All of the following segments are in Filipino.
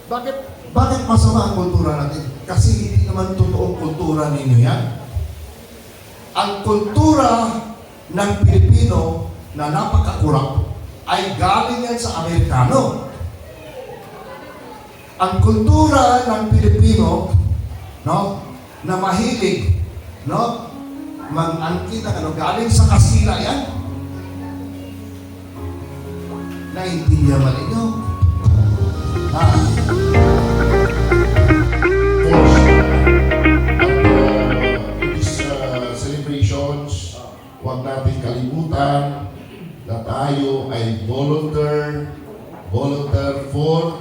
Bakit? Bakit masama ang kultura natin? Kasi hindi naman totoong kultura ninyo yan. Ang kultura ng Pilipino na napakakurap ay galing yan sa Amerikano. Ang kultura ng Pilipino, no, na mahilig, no, mag-angkin na galing sa Kastila yan. Naintindihan ba ninyo? Celebrations, huwag natin kalimutan na tayo ay volunteer for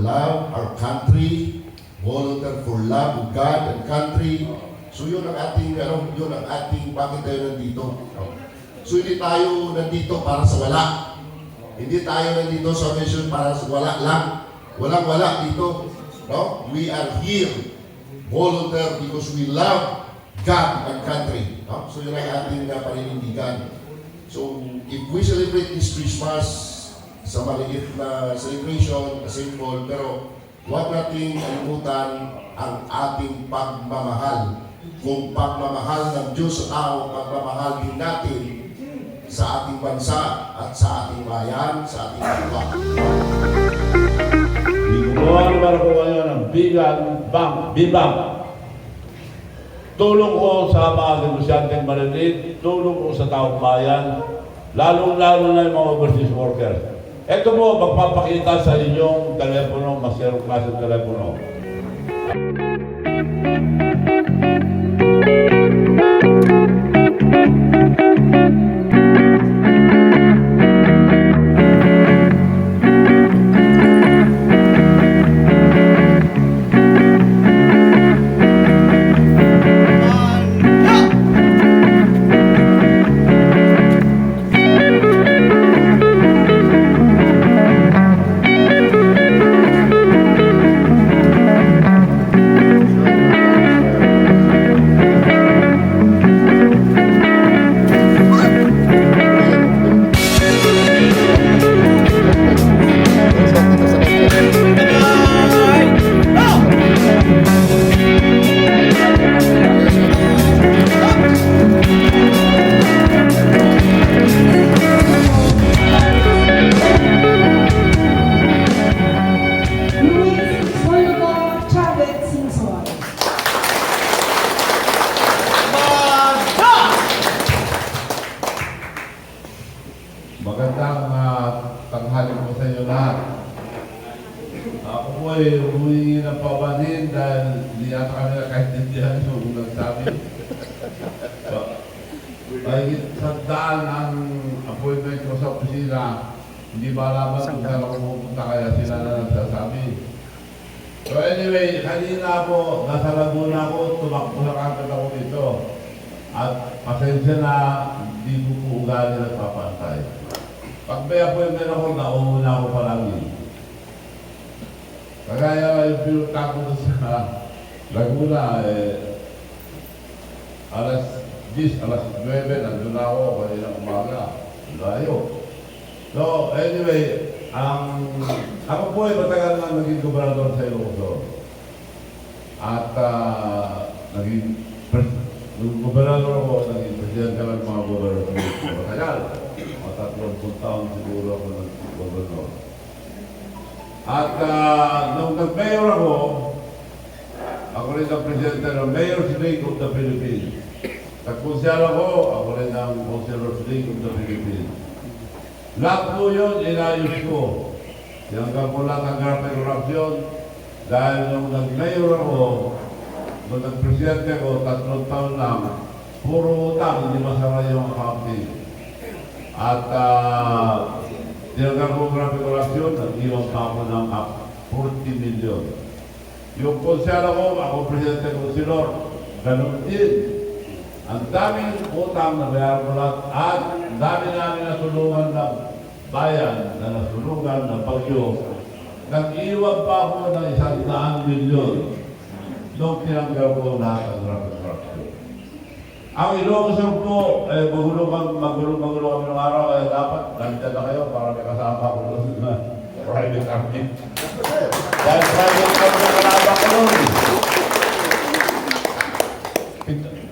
love, our country, volunteer for love of God and country. So yun ang ating, bakit tayo nandito? So hindi tayo nandito para sa wala. Hindi tayo nandito sa mission para sa wala lang. Walang-wala dito. No? We are here, volunteer, because we love God and country. No? So yun ang ating paninindigan. So if we celebrate this Christmas sa maliit na celebration, simple, pero huwag nating kalimutan ang ating pagmamahal. Kung pagmamahal ng Diyos sa tao, pagmamahal din natin sa ating bansa at sa ating bayan, sa ating lupa. Gumawa naman ako ngayon ng bibang. Tulong ko sa mga negosyanteng maliliit, tulong ko sa taong bayan, lalong-lalo na yung mga overseas workers. Ito po, magpapakita sa inyong telepono, masyarong klaseng telepono. Magandang tanghali po sa inyo lahat. Ako po ay humingi ng pabanin dahil hindi yata kanila kaintindihan yung nagsabi. Mahigit sandaan ang appointment ko sa opisina. Hindi ba alaman kung saan ako pupunta kaya sila na nagsasabi. So anyway, kanina po, nasa Laguna ako, tumakbo na kagad ako dito. At pasensya na, hindi ko po ugali nagpapantay. Pag may appointment ako, nauuna ako palagi. Kagaya yung pinunta ko sa Laguna, alas 10, alas 9, nandun na ako, kanina umaga. Layo. So, anyway, ako po ay matagal na naging gobernador sa Ilocos. At naging gobernador ako, naging presidente ng mga gobernador. Matagal. 30 taon siguro ako nag-gobernador. At nung nag-mayor ako rin ang presidente ng Mayor's League of the Philippines. Nag-konsyal ako rin ang Councilor's League of the Philippines. Lahat po yun, inayos ko. Tinanggal ko lahat ang grabe corruption dahil nung nag-mayor ako, nung nag-presidente ako, 3 taon lang, puro utang, hindi masara yung accounting. At tinanggal ko grabe corruption, nag-iwan pa ako ng 40 million. Yung konsyal ako presidente konsilor, ganun din. Ang daming utang na bayaran ko lahat at dami namin natulungan ng bayan na natulungan ng bagyo. Nag-iwan pa ako ng 100 milyon nung tinanggal ko lahat ang grabe corruption. Ang Ilocos po, magulo kami ng araw, kaya dapat nandyan na kayo para may kasama ko doon na private army. Dahil private army ang kalaban ko noon.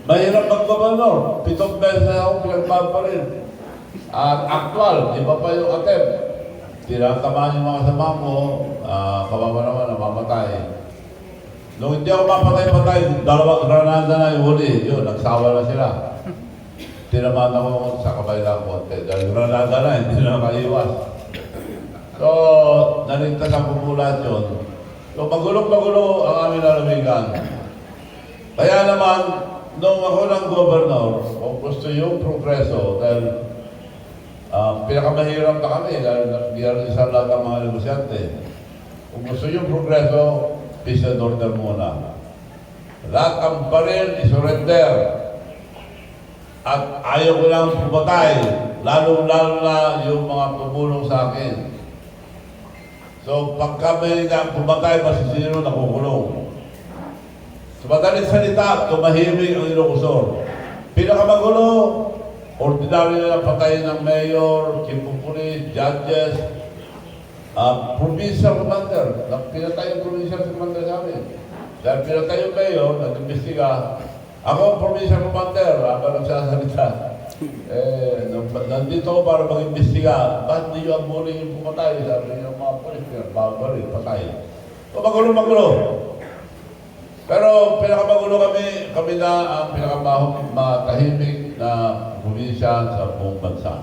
Mahirap mag-gobernador. 7 beses na ako pinagpaparin. At actual, iba pa yung attempt. Tinatamaan yung mga sama mo, kawawa naman, namamatay. Nung hindi ako mapatay-patay, 2 granada na yung huli. Yun, nagsawa na sila. Tinamaan ako sa kabaylang konti. Dahil granada na, hindi na makaiwas. So, naligtas ang populasyon. So, magulo-magulo ang aming lalawigan. Kaya naman, nung ako ng gobernador, kung gusto yung progreso, dahil pinakamahirap na kami, dahil nag-iarisa lang ang mga negosyante. Kung gusto yung progreso, peace and order muna. Lahat ang baril, isurrender. At ayaw ko lang pumatay, lalo-lalo na yung mga tumulong sa akin. So, pag kami na pumatay, masisino, nakukulong. Sa madaling salita, tumahimik ang Ilocosur. Pinakamagulo, ordinaryo na patayin ng mayor, chief of police, judges, provincial commander. Pinatay yung provincial commander sa amin. Dahil pinatay yung mayor, nag-imbestiga. Ako ang provincial commander, habang nagsasalita. Nandito ako para mag-imbestiga. Ba't di yung ambuling yung pumatay? Sabi yung mga polis, pinagbabaril, patay. So, magulo-magulo. Pero pinakamagulo kami na ang pinakamatahimik na probinsya sa buong bansa.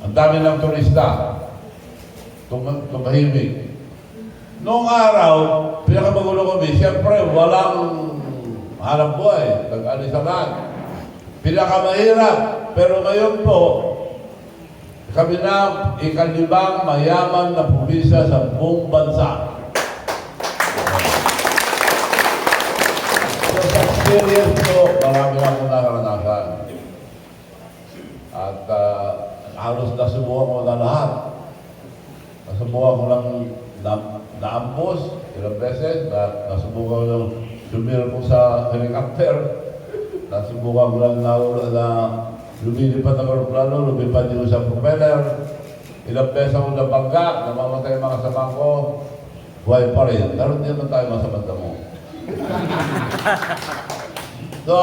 Ang dami ng turista, tumahimik. Noong araw, pinakamagulo kami, siyempre walang hanap buhay, nag-alisagan. Pinakamahirap, pero ngayon po, kami na ikalibang mayaman na probinsya sa buong bansa. So sa experience ko, marami akong nakaranasan. At halos nasubukan ko na lahat. Nasubukan ko lang naampos ilang beses, nasubukan ko lang sumira po sa helicopter. Nasubukan ko lang na lumilipad ang aeroplano, lumipad yung sa propeller. Ilang beses ako nabangga, namamatay ang mga kasama ko, buhay pa rin. Pero hindi naman tayo masamanta mo. So,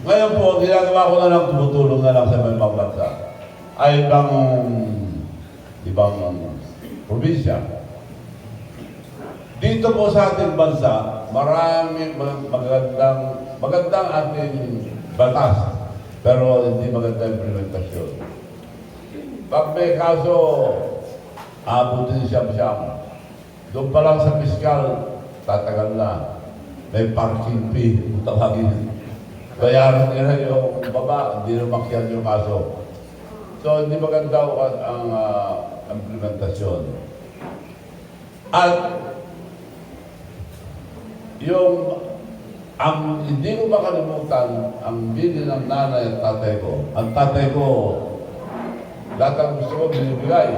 ngayon po, ginagawa ko na lang, tumutulong na lang sa mga bansa. Ay ibang probinsya. Dito po sa ating bansa, maraming magandang ating batas, pero hindi magandang implementasyon. Pag may kaso, abutin siyam-siyam. Doon pa lang sa piskal, tatagal na. May parking fee, tawagin. Bayaran nila yung baba, hindi na makiyan yung kaso. So, hindi maganda ang implementasyon. At hindi ko makalimutan ang bili ng nanay at tatay ko. Ang tatay ko, lahat ang gusto ko binibigay.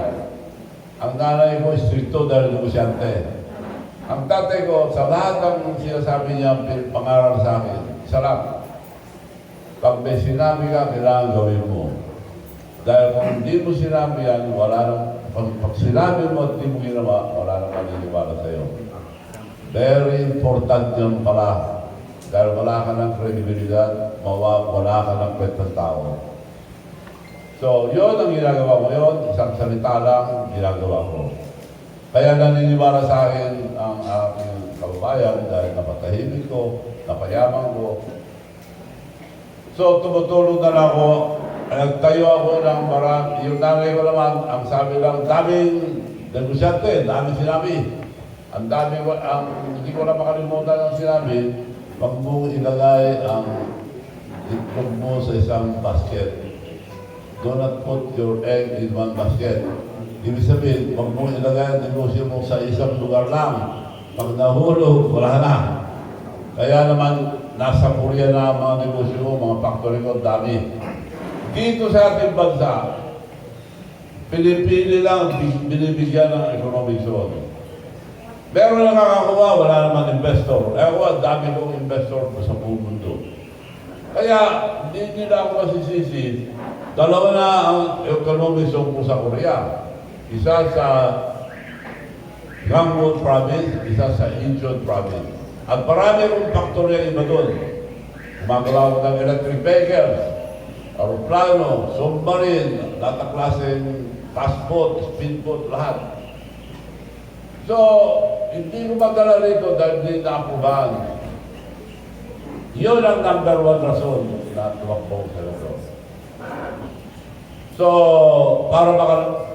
Ang nanay ko, stricto dahil negosyante. Ang tatay ko, sa lahat ng sinasabi niya, pangaral sa akin, isa lang. Pag may sinabi ka, kailangan gawin mo. Dahil kung hindi mo sinabi yan, wala nang, pag sinabi mo at hindi mo ginawa, wala nang maniniwala sa'yo. Very important yun pala. Dahil wala ka ng kredibilidad, wala ka ng kwentang tao. So, yun ang ginagawa ko yun. Isang salita lang, ginagawa ko. Kaya naniniwala sa akin ang aking kababayan dahil napatahimik ko, napayaman ko. So, tumutulong na lang ako. Nagtayo ako ng marami. Yung nanay ko naman, ang sabi lang, daming negosyante, daming sinabi. Ang dami ko, hindi ko na makalimutan ang sinabi, wag mo ilagay ang itlog mo sa isang basket. Do not put your egg in one basket. Ibig sabihin, wag mo ilagay ang negosyo mo sa isang lugar lang. Pag nahulog, wala na. Kaya naman, nasa Korea na ang mga negosyo mo, mga factory ko, dami. Dito sa ating bansa, pinipili lang, binibigyan ng economic zone. Meron lang nakakakuha, wala naman investor. Ako, ang dami kong investor sa buong mundo. Kaya, hindi nila ako masisisi. Dalawa na ang economic zone ko sa Korea. Isa sa Gangwon Province, isa sa Incheon Province. At marami kong faktor yung iba doon. Gumagawa ko ng electric vehicles, aeroplano, submarine, lahat ng klaseng fast boat, speedboat, lahat. So, hindi ko madala rito dahil hindi na-apubahan. Yun ang number one rason na tumakbo sa ito. So, para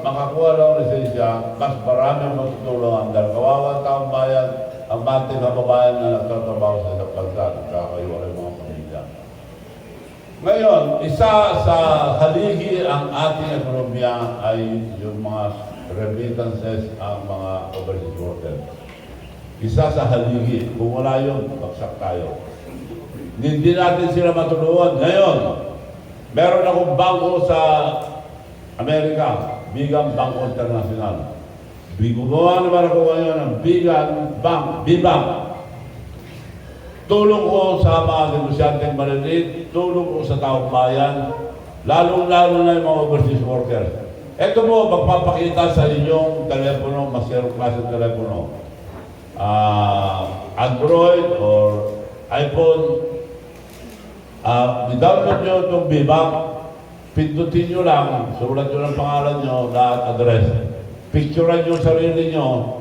makakuha ng lisensya, mas marami ang matutulungan dahil kawawa taong bayan, ang bating kababayan na nagtatrabaho sa isang bansa at kakaiwalay mga pamilya. Ngayon, isa sa haligi ang ating ekonomiya ay yung mga remittances, ang mga overseas workers. Isa sa haligi. Kung wala yun, bagsak tayo. Hindi natin sila matulungan. Ngayon, meron akong bangko sa Amerika, Bigang Bangko International. Gumawa naman ako ngayon ng Bigang Bank, B-Bank. Tulong ko sa mga negosyanteng maliliit, tulong ko sa taong bayan, lalong-lalo na yung mga overseas workers. Ito po, magpapakita sa inyong telepono, masyadong klaseng telepono. Android or iPhone. I-download nyo itong B-Bank. Pindutin nyo lang, sulat nyo ng pangalan nyo, lahat address. Picturean nyo sarili nyo,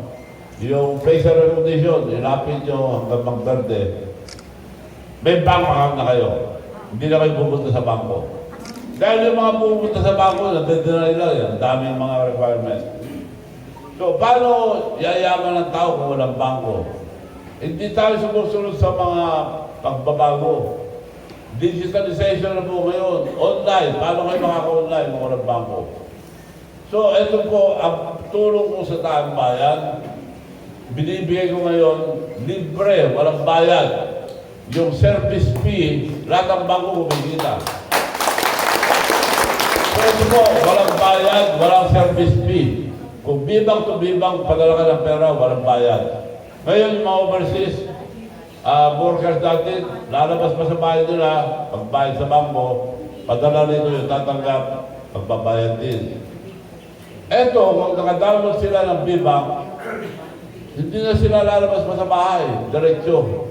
yung face recognition, ilapit nyo hanggang mag-verde. May bank account na kayo. Hindi na kayo pupunta sa bangko. Dahil yung mga pupunta sa bangko, nadadala nila yan. Ang daming mga requirements. So, paano yayaman ng tao kung walang bangko? Hindi tayo sumusunod sa mga pagbabago. Digitalization na po ngayon. Online. Paano kayo makaka-online kung walang bangko? So, ito po, ang tulong ko sa taong bayan, binibigay ko ngayon, libre, walang bayad. Yung service fee, lahat ng bangko kumikita. So, ito po, walang bayad, walang service fee. Kung bibang to bibang, padala ka ng pera, walang bayad. Ngayon, yung mga overseas, workers natin, lalabas pa sa bahay nila, pagbayad sa bangko, padala nito yung tatanggap, pagbabayad din. Eto, kung nakadalman sila ng B-Bank, hindi na sila lalabas pa sa bahay, diretsyo.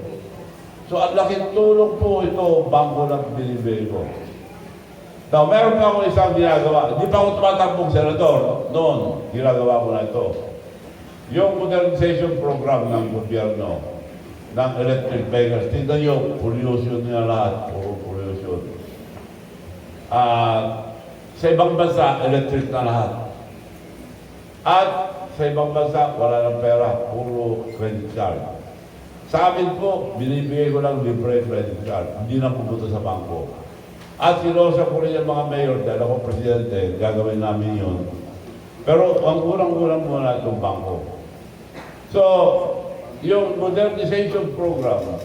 So, ang laking tulong po ito, bangko ng binibigay ko. Now, meron pa akong isang ginagawa. Hindi pa ako tumatakbong senador. Noon, ginagawa ko na ito. Yung modernization program ng gobyerno, ng electric vehicles. Tingnan nyo, pollution nila lahat. Puro pollution. Sa ibang bansa, electric na lahat. At sa ibang bansa, wala ng pera. Puro credit card. Sa amin po, binibigay ko lang libre credit card. Hindi na pupunta sa bangko. At sinosya ko rin yung mga mayor, dahil ako presidente, gagawin namin yun. Pero ang unang-unang muna itong bangko. So, yung modernization program,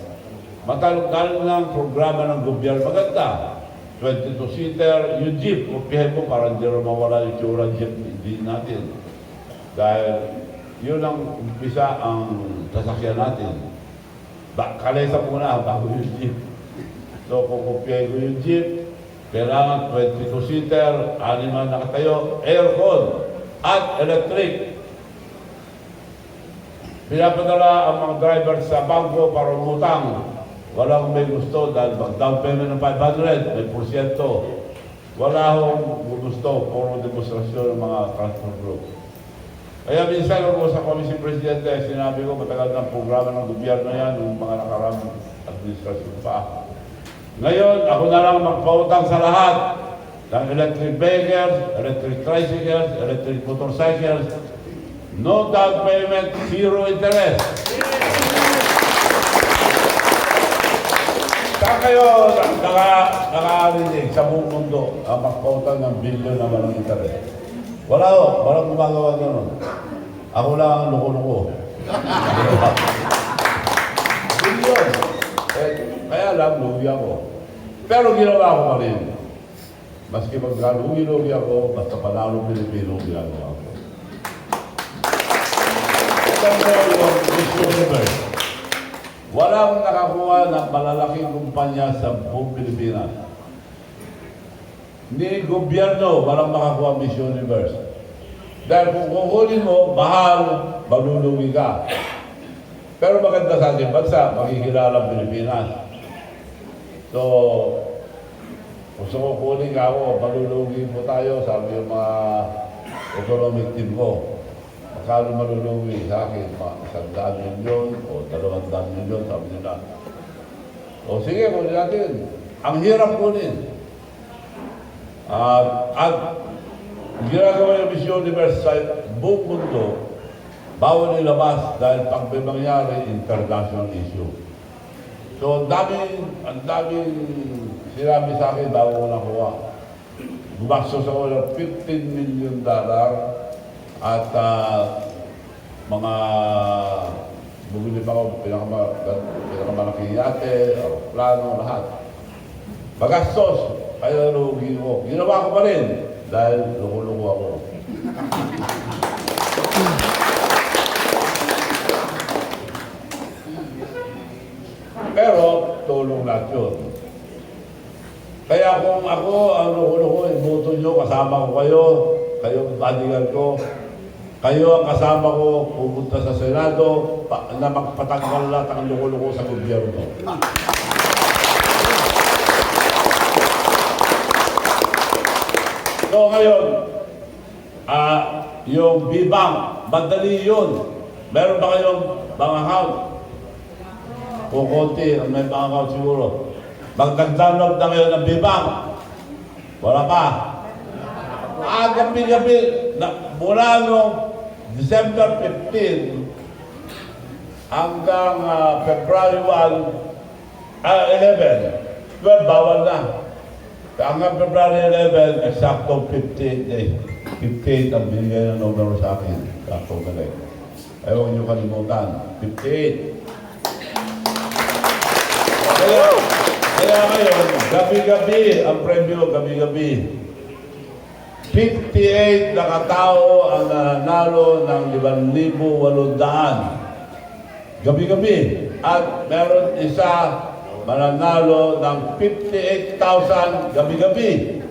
matagal ng programa ng gobyerno, maganda. 22-seater, yung jeep, kupihin mo para hindi rin mawala yung tsura jeep din natin. Dahil yun ang umpisa ang sasakyan natin. Kalesa muna bago yung jeep. So, kung kupihin ko yung jeep, kailangan 22-seater, 6 na nakatayo, aircon, at electric. Pinapadala ang mga drivers sa bangko para umutang. Walang may gusto dahil down payment ng 500, may porsyento. Wala akong gusto, puro demonstrasyon ng mga transport group. Kaya minsan ako sa Komisyon Presidente, sinabi ko matagal ng programa ng gobyerno yan, ng mga nakaraming administrasyon pa. Ngayon, ako na lang magpautang sa lahat ng electric vehicles, electric tricycles, electric motorcycles. No down payment, zero interest. Saan kayo nakarinig sa buong mundo ang magpautang ng bilyon na walang interest? Wala ho, walang gumagawa gano'n. Ako lang ang luko-luko. Bilyon. Kaya lang, lugi ako. Pero ginawa ko pa rin. Maski magkalugi-lugi ako, basta panalo Pilipino, ginagawa ko. Ito yung Miss Universe. Walang nakakuha ng malalaking kumpanya sa buong Pilipinas. Ni gobyerno, walang makakuha Miss Universe. Dahil kung kukunin mo, mahal, malulugi ka. Pero maganda sa ating bansa, makikilala ang Pilipinas. So, gusto ko kunin ka ako, malulugi po tayo, sabi yung mga economic team ko. Magkano malulugi sa akin? 100 milyon o 200 milyon, sabi nila. O sige, kunin natin. Ang hirap kunin. At ginagawa yung Miss Universe sa buong mundo, bawal nilabas dahil pag may mangyari, international issue. So, ang daming sinabi sa akin bago ko nakuha. Gumastos ako ng $15 million at mga bumili pa ako pinakamalaking yate, aeroplano, lahat. Magastos, kaya lugi ko. Ginawa ko pa rin dahil luko-luko ako. Pero tulong lahat yun. Kaya kung ako ang luko-luko, iboto nyo, kasama ko kayo, kayo ang bodyguard ko, kayo ang kasama ko pupunta sa Senado na magpatanggal lahat ang luko-luko sa gobyerno. So ngayon, yung bibang, madali yun. Meron ba kayong bank account? Kung konti, may bank account siguro. Mag-download na kayo ng bibang. Wala pa. Gabi-gabi, mula noong December 15 hanggang February 11, 12, bawal na. Hanggang February 11, eksakto 58 days. 58 ang binigay ng numero sa akin. Eksakto galing. Ayaw nyo kalimutan. 58. Kaya ngayon, gabi-gabi, ang premyo gabi-gabi. 58 na katao ang nanalo ng 5,800. Gabi-gabi. At meron isa mananalo ng 58,000 gabi-gabi.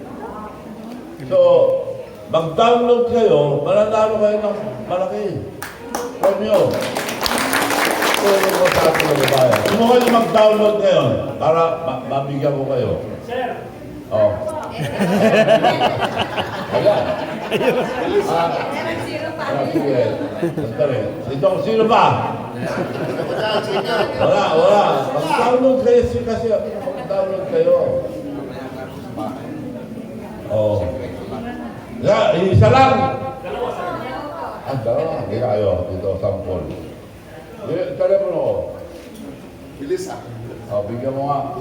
So, mag-download kayo, mananalo kayo ng malaki. Premyo. Tulong ko sa ating mga bayan. Gusto mo kayo mag-download ngayon para mabigyan ko kayo. Sir! Oh. Ayan. Sige. Sandali. Sino ba? Wala. Mag-download kayo kasi mag-download kayo. Oh. Isa lang. Dalawa. Hindi kayo. Dito, sample. Telepono ko. Bilis ah. Bigyan mo nga.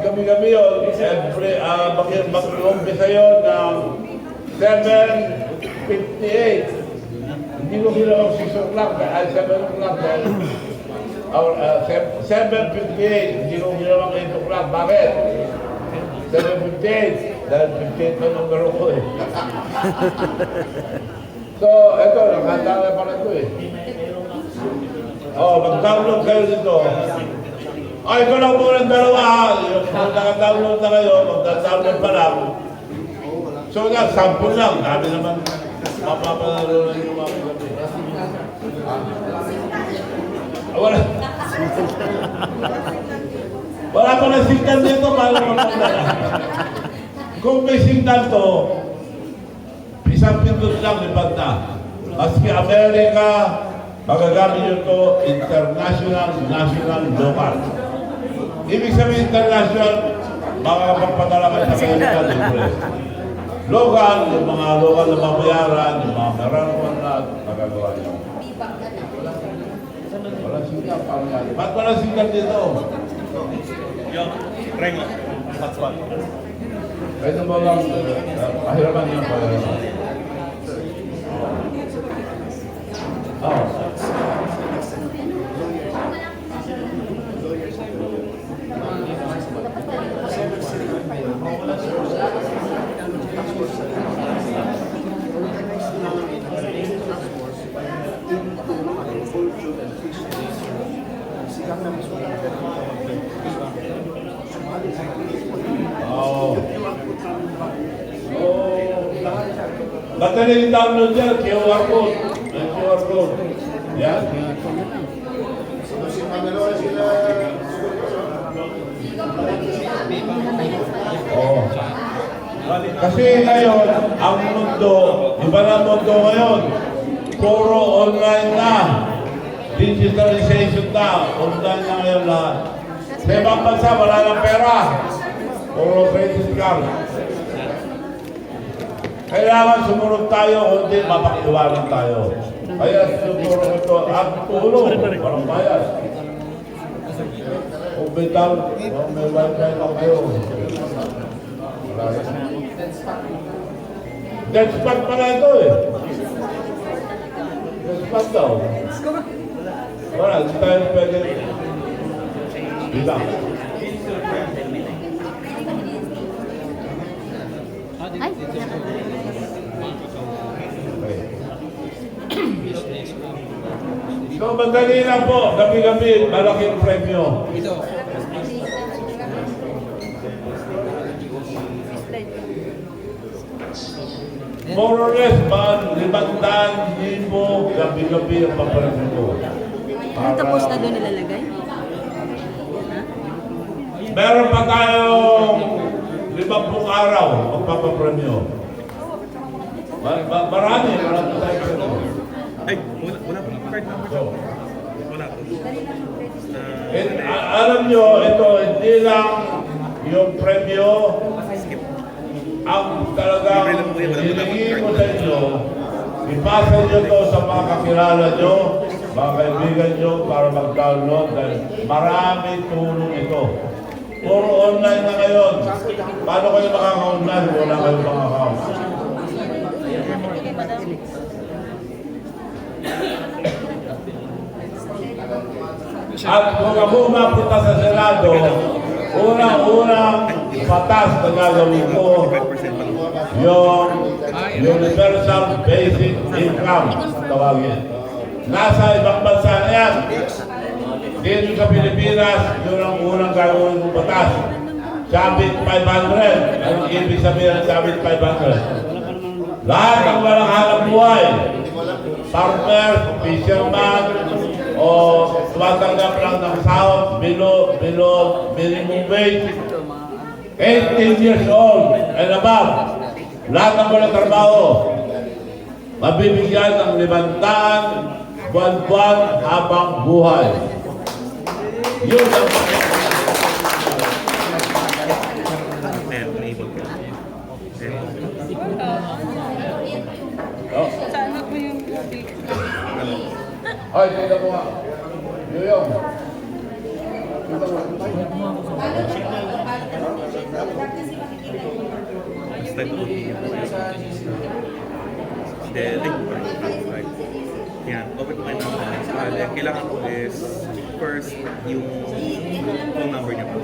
Gabi-gabi yun. Siyempre, mag-umpisa yun ng 7:58. Hindi ko ginawang 6 o'clock. Ay, 7 o'clock. 7:58. Hindi ko ginawang 8 o'clock. Bakit? 7:58. Dahil 58 na numero ko eh. So, eto, nakanta na pala ito eh. Mag-download kayo dito. Ikaw lang po ng dalawa. Yung naka-download na kayo, mag-download pa lang. So, sample lang. Dami naman mapapanalo na yung mga gabi. Wala pa na signal dito, paano mapapala? Kung may signal to, isang pindot lang lipad na. Maski Amerika, magagamit nyo to international, national, local. Ibig sabihin international, makakapagpadala kayo sa Amerika, libre. Local, yung mga local na mabayaran, yung mga meron na nagagawa nyo. Walang signal, parang yan. Ba't walang signal dito? Yung, Reng, hotspot. Kaya mo lang, pahirapan yung pahirapan. Madaling download yan, QR code. May QR code. Yan. So, si Manalo sila, Oo. Kasi ngayon, ang mundo, iba na mundo ngayon. Puro online na. Digitalization na. Online na ngayon lahat. Sa ibang bansa, wala ng pera. Puro credit card. Kailangan sumunod tayo, kundi mapakiwanan tayo. Kaya sinuturo ko ito, at tulong, walang bayad. Kung bitaw, may wifi na kayo. Wala yan. Dead spot pala ito eh. Dead spot daw. Wala, hindi tayo pwede. Bilang. Ay, So, madali lang po. Gabi-gabi, malaking premyo. More or less, man, 500,000 gabi-gabi ang papremyo ko. ano tapos na doon nilalagay? Meron pa tayong 50 araw magpapapremyo. Marami tayo premyo. Ay, wala pa card number. So, Wala po. alam nyo, ito, hindi lang yung premyo, ang talagang hiningi ko sa inyo, ipasa nyo to sa mga kakilala nyo, mga kaibigan nyo, para mag-download dahil marami tulong ito. Puro online na ngayon. Paano kayo makaka-online? Wala kayo mga account. At kung ako mapunta sa Senado, unang-unang patas na gagawin ko, yung Universal Basic Income, tawagin. Nasa ibang bansa na yan. Dito sa Pilipinas, yun ang unang gagawin kong batas. Sabit 500. Anong ibig sabihin ng sabit 500? Lahat ng walang hanap buhay. Farmer, fisherman, o tumatanggap lang ng sahod below minimum wage. 18 years old and above. Lahat ng walang trabaho. Mabibigyan ng 500 buwan-buwan habang buhay. Yun ang Ayan, enable ko. oh. Sana po yung... Ay, tingnan mo nga. Yun. Start to then, right. Yan, open point number. Ang kailangan ko is first yung phone number niya po.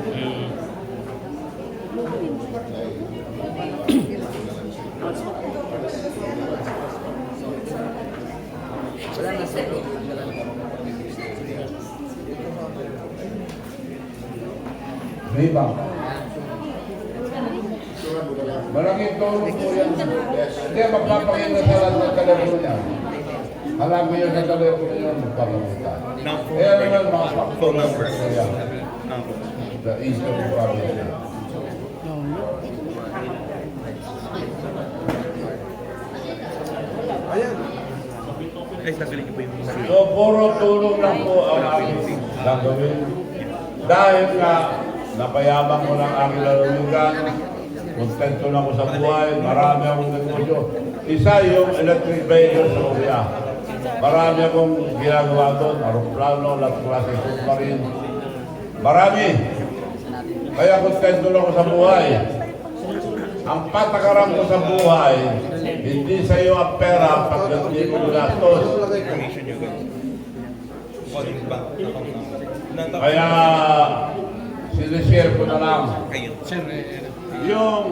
Ribang. Malaking tulong po yan. Hindi, magpapakita sa lahat ng telepono niya. Alam ko yun sa telepono niya, magpapakita. Ng phone Eh, ano number naman mga niya. Phone number. Yeah. Number. The East of the Province. Ay, tanggalin niyo po yung So, puro tulong lang po ang aking gagawin. Dahil nga, napayabang ko ng aking lalawigan, kontento lang ko sa buhay, marami akong negosyo. Isa yung electric vehicle sa Korea. Marami akong ginagawa doon, aeroplano, lahat klase submarine. Marami. Kaya kontento lang ko sa buhay. Ang patakaran ko sa buhay, hindi sa iyo ang pera pag hindi mo ginastos. information niyo doon. O, yung bank account number. Kaya sinishare ko na lang. Ayun. Yung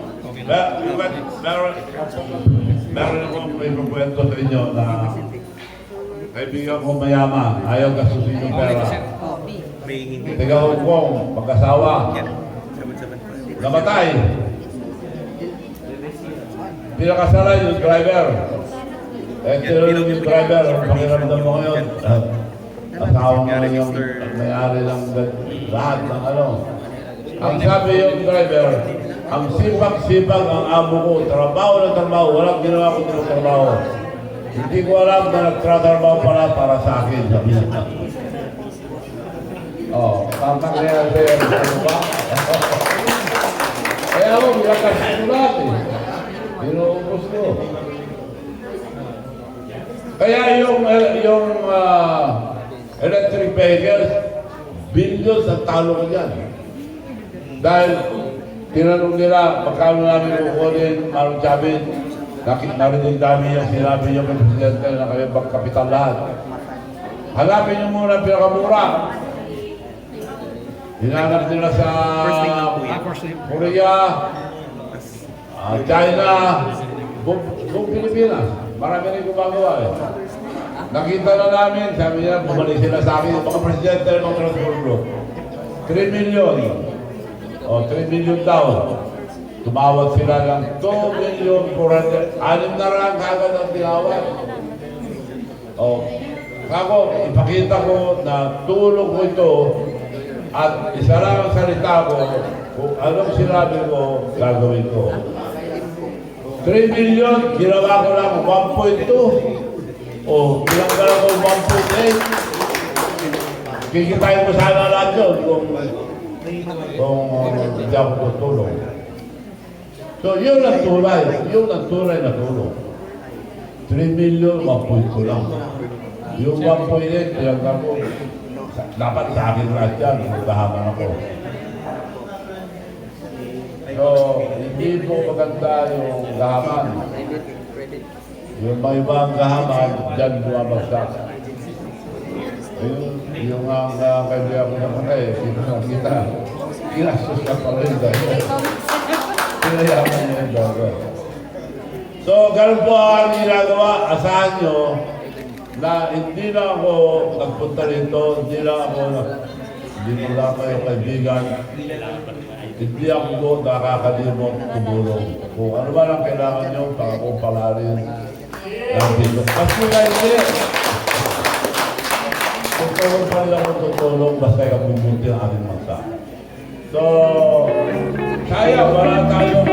meron akong may kwento sa inyo na kaibigan ko mayaman, ayaw gastusin yung pera. May hindi. Tiga Hong Kong, mag-asawa, Yan. 775. namatay. pinakasala yung driver. Eh, tinanong yung driver, ang pakiramdam mo ngayon. Asawa mo yung may-ari ng lahat ng ano. Ang sabi yung driver, ang sipag-sipag ang amo ko, trabaho ng trabaho, walang ginawa ko ng trabaho. Hindi ko alam na nagtratrabaho pala para sa akin, sabi niya. Oh, tamang kaya sa'yo, ano ba? Kaya ako, nilakas ko lahat eh. Binuubos ko. Kaya yung electric vehicles, billions ang talo ko dyan. Dahil tinanong nila, magkano namin kukunin, Marong Chavez, narinig namin yung sinabi yung presidente na kami magkapital lahat. Hanapin niyo muna ang pinakamura. Hinanap nila sa Korea, China, buong Pilipinas. Marami rin gumagawa eh. Nakita na namin, sabi niya, bumalik sila sa akin, mga presidente ng transport group. 3 million. O, 3 million daw. Tumawad sila ng 2 million 400. 6 na lang kagad ang tinawad. O, ako, ipakita ko na tulong ko ito at isa lang ang salita ko, kung anong sinabi ko, gagawin ko. 3 million, ginawa ko lang 1.2. O, pinanggalan ko 1.8. Kikitain mo sana lahat yun kung hindi ako tutulong. So, yun ang tunay na tulong. 3 million, 1.2 lang. Yung 1.8, pinanggalan ko, dapat sa akin lahat yan, magkahaman ako. So, hindi po maganda yung gahaman. Yung mga ibang gahaman, dyan bumabagsak. Yung kaibigan ko naman kita, kinastos ka pa rin dahil. Pinayaman niya yung bago. So, ganun po ang ginagawa. Asahan nyo na hindi na ako nagpunta rito, hindi mo lang kayo kaibigan. Hindi ako nakakalimot tumulong. Kung ano ba lang kailangan nyo, baka kung palarin ng dito. Kasi nga hindi. Tutulong pa rin ako tutulong, basta ikabubuti ang aking magsa. So, kaya wala tayong